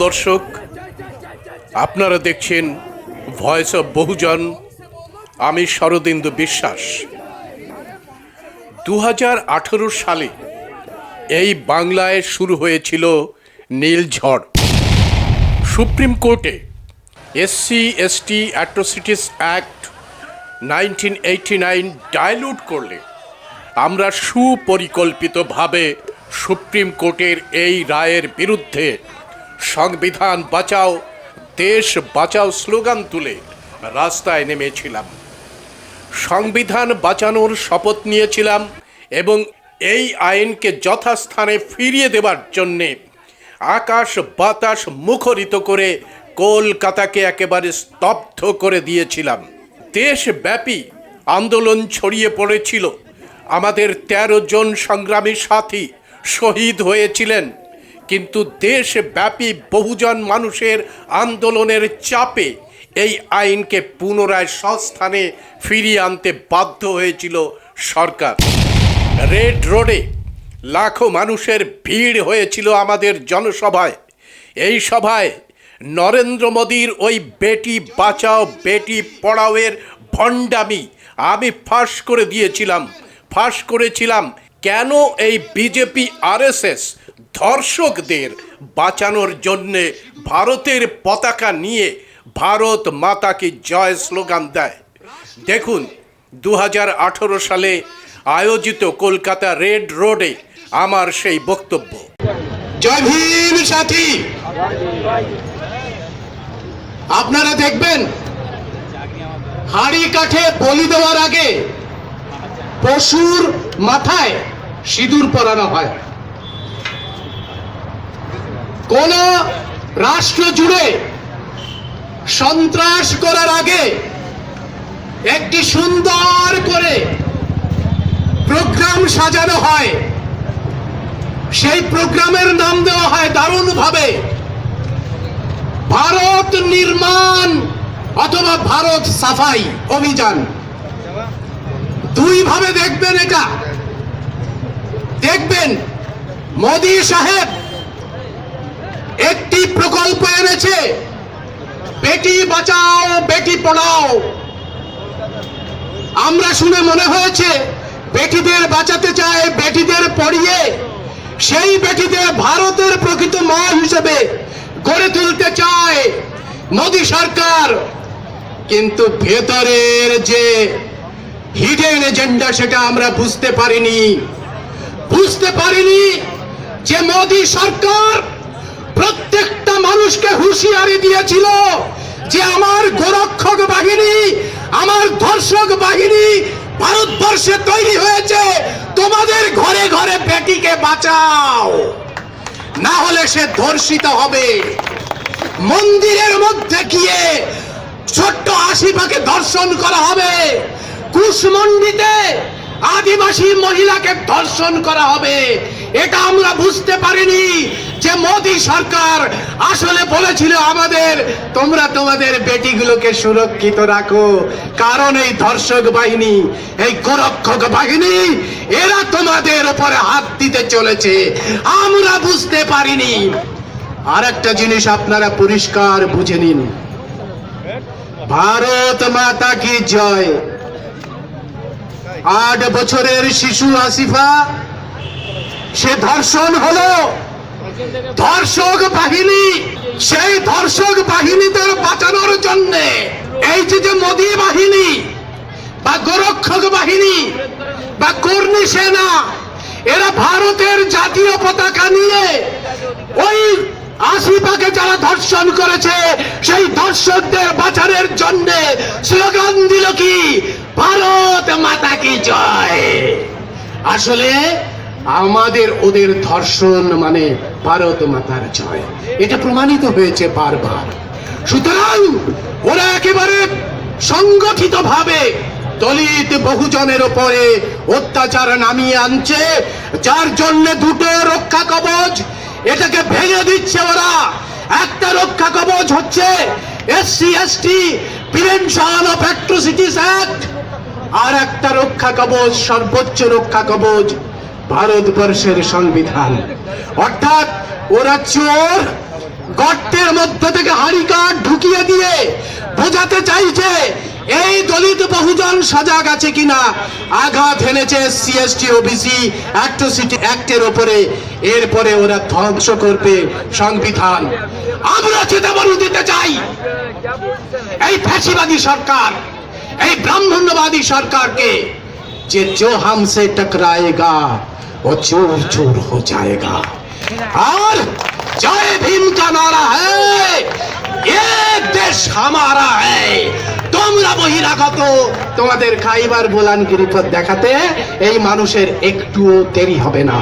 দর্শক, আপনারা দেখছেন ভয়েস অফ বহুজন। আমি শরদিন্দু বিশ্বাস। 2018 সালে এই বাংলায় শুরু হয়েছিল নীল ঝড়। সুপ্রিম কোর্টে SC ST atrocities act 1989 dilute করলে আমরা সুপরিকল্পিতভাবে সুপ্রিম কোর্টের এই রায়ের বিরুদ্ধে সংবিধান বাঁচাও দেশ বাঁচাও স্লোগান তুলে রাস্তায় নেমেছিলাম। সংবিধান বাঁচানোর শপথ নিয়েছিলাম এবং এই আইনকে যথাস্থানে ফিরিয়ে দেওয়ার জন্যে আকাশ বাতাস মুখরিত করে কলকাতাকে একেবারে স্তব্ধ করে দিয়েছিলাম। দেশব্যাপী আন্দোলন ছড়িয়ে পড়েছিল। আমাদের 13 জন সংগ্রামী সাথী শহীদ হয়েছিলেন, কিন্তু দেশব্যাপী বহুজন মানুষের আন্দোলনের চাপে এই আইনকে পুনরায় স্বস্থানে ফিরিয়ে আনতে বাধ্য হয়েছিল সরকার। রেড রোডে লাখো মানুষের ভিড় হয়েছিল আমাদের জনসভায়। এই সভায় নরেন্দ্র মোদীর ওই বেটি বাঁচাও বেটি পড়াওয়ের ভণ্ডামি আমি ফাঁস করে দিয়েছিলাম। ফাঁস করেছিলাম কেন এই বিজেপি আরএসএস ধর্ষকদের বাঁচানোর জন্যে ভারতের পতাকা নিয়ে ভারত মাতা কি জয় স্লোগান দেয়। দেখুন 2018 সালে আয়োজিত কলকাতা রেড রোডে আমার সেই বক্তব্য। জয় ভীম সাথী, আপনারা দেখবেন হাড়ি কাঠে বলি দেওয়ার আগে পশুর মাথায় সিঁদুর পরানো হয়। কোন রাষ্ট্র জুড়ে সন্ত্রাস করার আগে একটি সুন্দর করে প্রোগ্রাম সাজানো হয়। সেই প্রোগ্রামের নাম দেওয়া হয় দারুণভাবে ভারত নির্মাণ অথবা ভারত সাফাই অভিযান। দুই ভাবে দেখবেন এটা। দেখবেন মোদি সাহেব একটি প্রকল্প এনেছে, বেটি বাঁচাও বেটি পড়াও। আমরা শুনে মনে হয়েছে বেটিদের বাঁচাতে চায়, বেটিদের পড়িয়ে সেই বেটিদের ভারতের প্রকৃত মা হিসেবে গড়ে তুলতে চায় মোদি সরকার। কিন্তু ভেতরের যে হিডেন এজেন্ডা সেটা আমরা বুঝতে পারিনি যে মোদি সরকার প্রত্যেকটা মানুষকে হুঁশিয়ারি দিয়েছিল যে আমার গোরক্ষক বাহিনী, আমার ধর্ষক বাহিনী ভারতবর্ষে তৈরি হয়েছে, তোমাদের ঘরে ঘরে বেটিকে বাঁচাও, না হলে সে ধর্ষিত হবে। মন্দিরের মধ্যে গিয়ে ছোট্ট আশিফাকে ধর্ষণ করা হবে, কুশমন্ডিতে আদিবাসী মহিলাকে ধর্ষণ করা হবে। এটা আমরা বুঝতে পারিনি যে মোদি সরকার আসলে বলেছিল আমাদের তোমরা তোমাদের বেটিগুলোকে সুরক্ষিত রাখো, কারণ এই ধর্ষক বাহিনী, এই গোরক্ষক বাহিনী এরা তোমাদের উপরে হাত দিতে চলেছে। আমরা বুঝতে পারিনি। আর একটা জিনিস আপনারা পরিষ্কার বুঝে নিন, ভারত মাতা কি জয়। 8 বছরের শিশু আসিফা, সে ধর্ষণ হলো। ধর্ষক বাহিনী, সেই ধর্ষক বাহিনীদের বাঁচানোর জন্য এই যে মোদি বাহিনী বা গোরক্ষক বাহিনী বা কর্মী সেনা, এরা ভারতের জাতীয় পতাকা নিয়ে ওই আসিফাকে যারা ধর্ষণ করেছে সেই ধর্ষকদের বাঁচানোর জন্য স্লোগান দিল কি, ভারত মাতা কি জয়। আসলে আমাদের ওদের ধর্ষণ মানে ভারত মাতার জয়, এটা প্রমাণিত হয়েছে বারবার। সুতরাং ওরা একেবারে সংগঠিত ভাবে দলিত বহুজনের উপরে অত্যাচার নামিয়ে আনছে, যার জন্য দুটো রক্ষা কবচ এটাকে ভেঙে দিচ্ছে ওরা। একটা রক্ষা কবচ হচ্ছে SC ST prevention of atrocities act, আর একটা রক্ষা কবচ, সর্বোচ্চ রক্ষা কবচ ভারতবর্ষের সংবিধান। অর্থাৎ ওরা চোর, গর্তের মধ্যে থেকে হাড়ি কাঠ ঢুকিয়ে দিয়ে বোঝাতে চাইছে এই দলিত বহুজন সজাগ আছে কিনা। আঘাত হেনেছে সিএসটি ওবিসি অ্যাট্রোসিটি অ্যাক্টের উপরে, এরপরে ওরা ধ্বংস করবে সংবিধান। আমরা চেতাবনী দিতে চাই এই ফ্যাসিবাদী সরকার, এই ব্রাহ্মণ্যবাদী সরকারকে, যে जो हमसे टकराएगा वो चूर चूर हो जाएगा। और जय भीम का नारा है, ये देश हमारा है। তোমরা বহিরাগত, তোমাদের খাইবার বোলান গিরিপথ দেখাতে এই মানুষের একটুও দেরি হবে না।